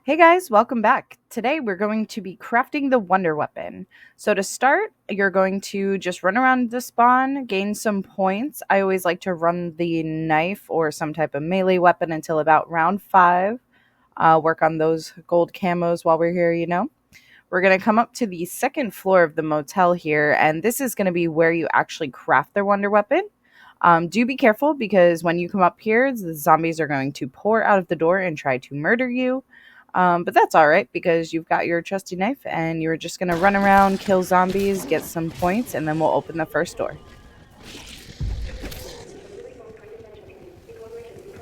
Hey guys, welcome back. Today we're going to be crafting the wonder weapon. So to start, you're going to just run around the spawn, gain some points. I always like to run the knife or some type of melee weapon until about round 5. Work on those gold camos while we're here. We're going to come up to the second floor of the motel here, and this is going to be where you actually craft their wonder weapon. Do be careful because when you come up here, the zombies are going to pour out of the door and try to murder you. But that's all right because you've got your trusty knife and you're just going to run around, kill zombies, get some points, and then we'll open the first door.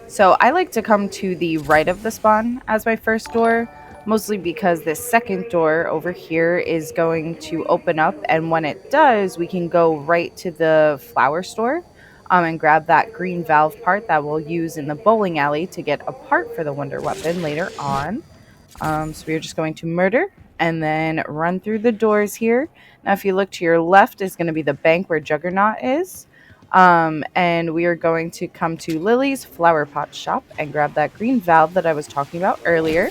So I like to come to the right of the spawn as my first door, mostly because this second door over here is going to open up, and when it does, we can go right to the flower store and grab that green valve part that we'll use in the bowling alley to get a part for the wonder weapon later on. So we're just going to murder and then run through the doors here. Now, if you look to your left is going to be the bank where Juggernaut is. And we are going to come to Lily's flower pot shop and grab that green valve that I was talking about earlier.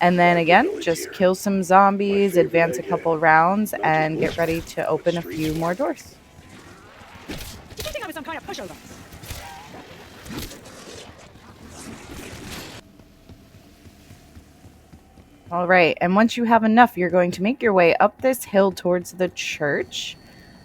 And then again, just kill some zombies, advance a couple rounds, and get ready to open a few more doors. Did you think I was some kind of pushover? All right, and once you have enough, you're going to make your way up this hill towards the church.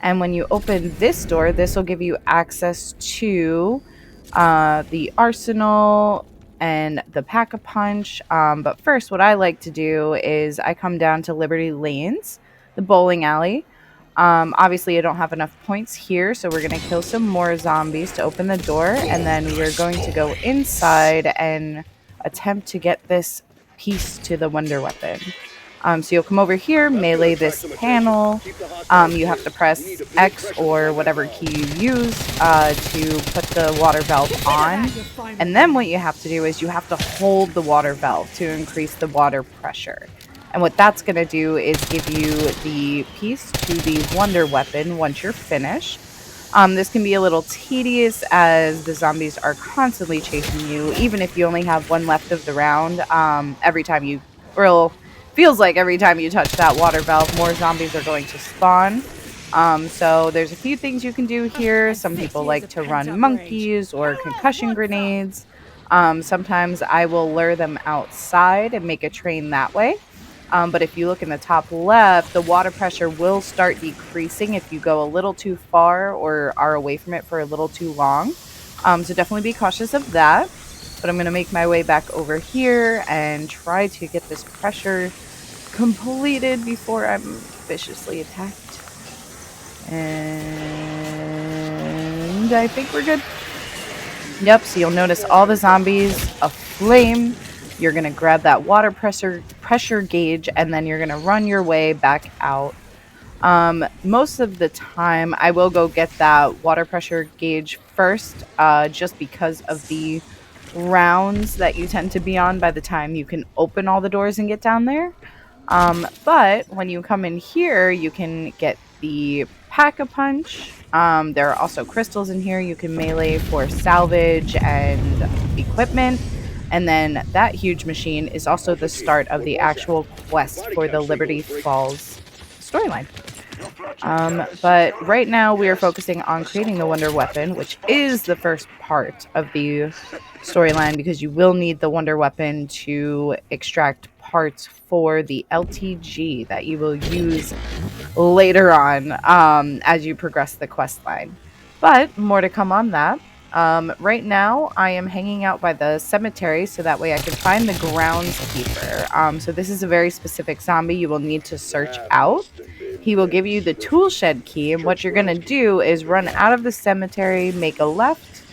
And when you open this door, this will give you access to the arsenal and the pack-a-punch. But first, what I like to do is I come down to Liberty Lanes, the bowling alley. Obviously, I don't have enough points here, so we're going to kill some more zombies to open the door. And then we're going to go inside and attempt to get this piece to the wonder weapon. So you'll come over here, melee this panel. You have to press X or whatever key you use to put the water valve on. And then what you have to do is you have to hold the water valve to increase the water pressure. And what that's going to do is give you the piece to the wonder weapon once you're finished. This can be a little tedious as the zombies are constantly chasing you, even if you only have one left of the round. Feels like every time you touch that water valve, more zombies are going to spawn. So there's a few things you can do here. Some people like to run monkeys or concussion grenades. Sometimes I will lure them outside and make a train that way. But if you look in the top left, the water pressure will start decreasing if you go a little too far or are away from it for a little too long. So definitely be cautious of that. But I'm going to make my way back over here and try to get this pressure completed before I'm viciously attacked. And I think we're good. Yep, so you'll notice all the zombies aflame. You're going to grab that water pressure gauge, and then you're going to run your way back out. Most of the time, I will go get that water pressure gauge first, just because of the rounds that you tend to be on by the time you can open all the doors and get down there. But when you come in here, you can get the pack-a-punch. There are also crystals in here you can melee for salvage and equipment. And then that huge machine is also the start of the actual quest for the Liberty Falls storyline. But right now we are focusing on creating the wonder weapon, which is the first part of the storyline because you will need the wonder weapon to extract parts for the LTG that you will use later on as you progress the quest line. But more to come on that. Right now, I am hanging out by the cemetery so that way I can find the groundskeeper. So this is a very specific zombie you will need to search out. He will give you the tool shed key, and what you're going to do is run out of the cemetery, make a left,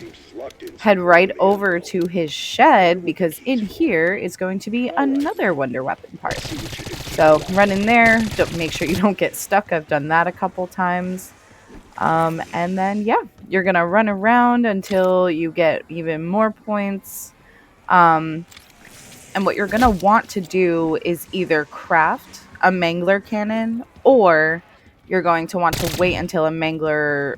head right over to his shed, because in here is going to be another wonder weapon part. So run in there, make sure you don't get stuck. I've done that a couple times. And then, yeah, you're going to run around until you get even more points. And what you're going to want to do is either craft a mangler cannon, or you're going to want to wait until a mangler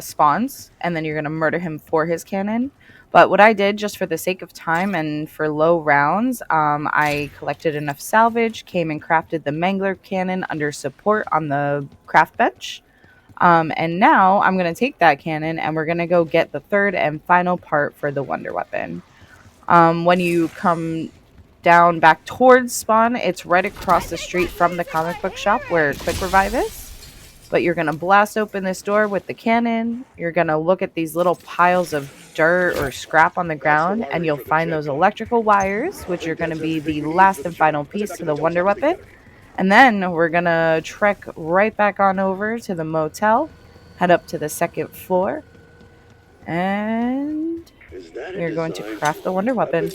spawns, and then you're going to murder him for his cannon. But what I did, just for the sake of time and for low rounds, I collected enough salvage, came and crafted the Mangler cannon under support on the craft bench. And now I'm going to take that cannon and we're going to go get the third and final part for the wonder weapon. When you come down back towards spawn, it's right across the street from the comic book shop where Quick Revive is. But you're going to blast open this door with the cannon. You're going to look at these little piles of dirt or scrap on the ground, and you'll find those electrical wires, which are going to be the last and final piece to the wonder weapon. And then we're going to trek right back on over to the motel, head up to the second floor, and we're going to craft the wonder weapon.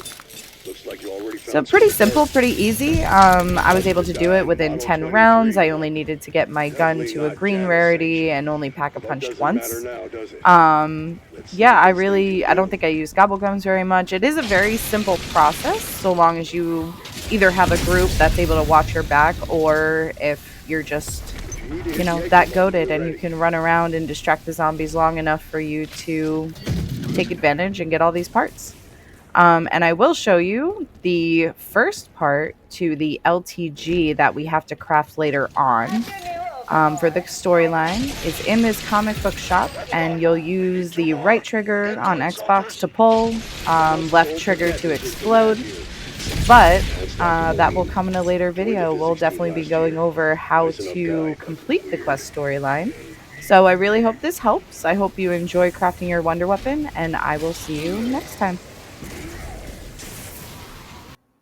So pretty simple, pretty easy. I was able to do it within 10 rounds. I only needed to get my gun to a green rarity and only pack a punched once. Yeah, I don't think I use gobble gums very much. It is a very simple process, so long as you either have a group that's able to watch your back, or if you're just, that goated and you can run around and distract the zombies long enough for you to take advantage and get all these parts. And I will show you the first part to the LTG that we have to craft later on for the storyline. It's in this comic book shop, and you'll use the right trigger on Xbox to pull, left trigger to explode. But that will come in a later video. We'll definitely be going over how to complete the quest storyline. So I really hope this helps. I hope you enjoy crafting your wonder weapon, and I will see you next time.